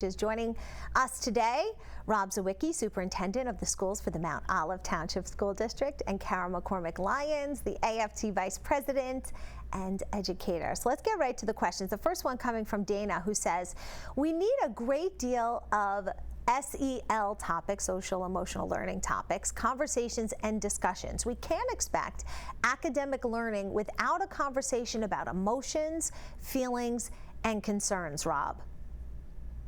is joining us today. Rob Zawicki, Superintendent of the Schools for the Mount Olive Township School District, and Kara McCormick-Lyons, the AFT Vice President and educator. So let's get right to the questions. The first one coming from Dana, who says, we need a great deal of SEL topics, social emotional learning topics, conversations and discussions. We can't expect academic learning without a conversation about emotions, feelings, and concerns, Rob.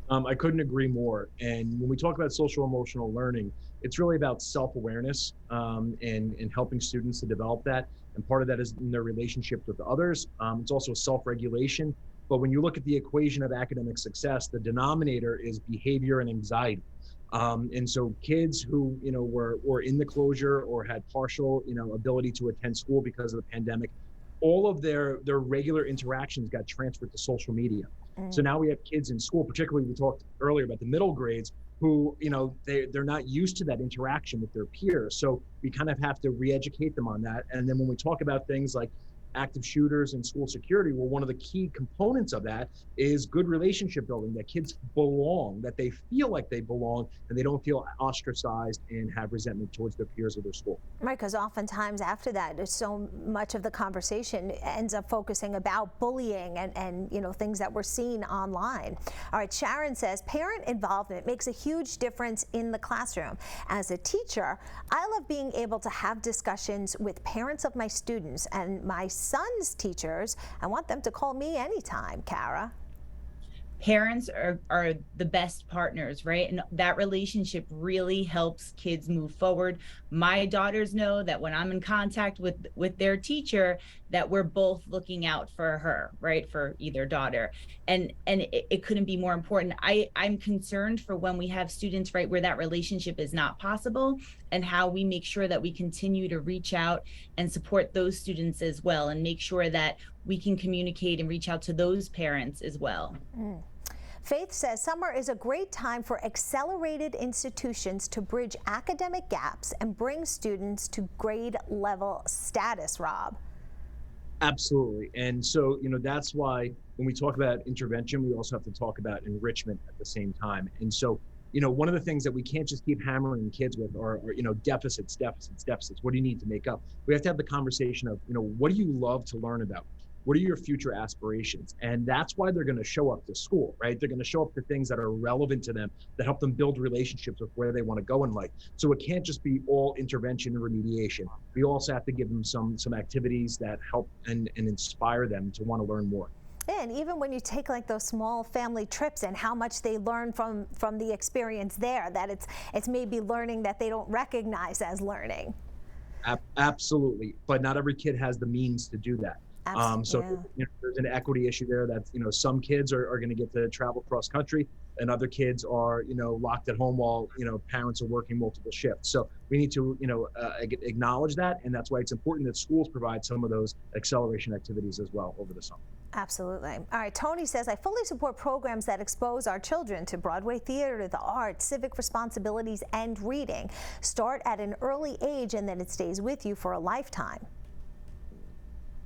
I couldn't agree more. And when we talk about social emotional learning, it's really about self-awareness and helping students to develop that. And part of that is in their relationships with others. It's also self-regulation. But when you look at the equation of academic success, the denominator is behavior and anxiety. And so kids who, were in the closure or had partial, ability to attend school because of the pandemic, all of their regular interactions got transferred to social media. So now we have kids in school, particularly we talked earlier about the middle grades, who, they're not used to that interaction with their peers. So we kind of have to re-educate them on that. And then when we talk about things like active shooters and school security, well, one of the key components of that is good relationship building, that kids belong, that they feel like they belong, and they don't feel ostracized and have resentment towards their peers or their school. Right, because oftentimes after that, so much of the conversation ends up focusing about bullying and things that we're seeing online. All right, Sharon says, parent involvement makes a huge difference in the classroom. As a teacher, I love being able to have discussions with parents of my students and my son's teachers. I want them to call me anytime, Kara. Parents are the best partners, right? And that relationship really helps kids move forward. My daughters know that when I'm in contact with their teacher, that we're both looking out for her, right? For either daughter. And it couldn't be more important. I'm concerned for when we have students, right, where that relationship is not possible, and how we make sure that we continue to reach out and support those students as well, and make sure that we can communicate and reach out to those parents as well. Faith says summer is a great time for accelerated institutions to bridge academic gaps and bring students to grade level status, Rob. Absolutely. And so, that's why when we talk about intervention, we also have to talk about enrichment at the same time. And so, one of the things that we can't just keep hammering kids with are deficits. What do you need to make up? We have to have the conversation of, what do you love to learn about? What are your future aspirations? And that's why they're going to show up to school, right? They're going to show up to things that are relevant to them, that help them build relationships with where they want to go in life. So it can't just be all intervention and remediation. We also have to give them some activities that help and inspire them to want to learn more. And even when you take like those small family trips and how much they learn from the experience there, that it's maybe learning that they don't recognize as learning. Absolutely. But not every kid has the means to do that. So there's an equity issue there that, some kids are going to get to travel cross country, and other kids are, locked at home while, parents are working multiple shifts. So we need to, acknowledge that. And that's why it's important that schools provide some of those acceleration activities as well over the summer. Absolutely. All right, Tony says, I fully support programs that expose our children to Broadway theater, the arts, civic responsibilities, and reading. Start at an early age, and then it stays with you for a lifetime.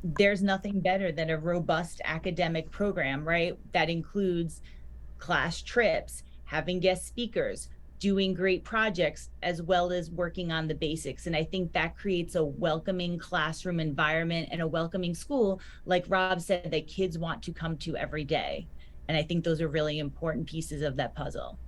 There's nothing better than a robust academic program, right? That includes class trips, having guest speakers, doing great projects, as well as working on the basics. And I think that creates a welcoming classroom environment and a welcoming school, like Rob said, that kids want to come to every day. And I think those are really important pieces of that puzzle.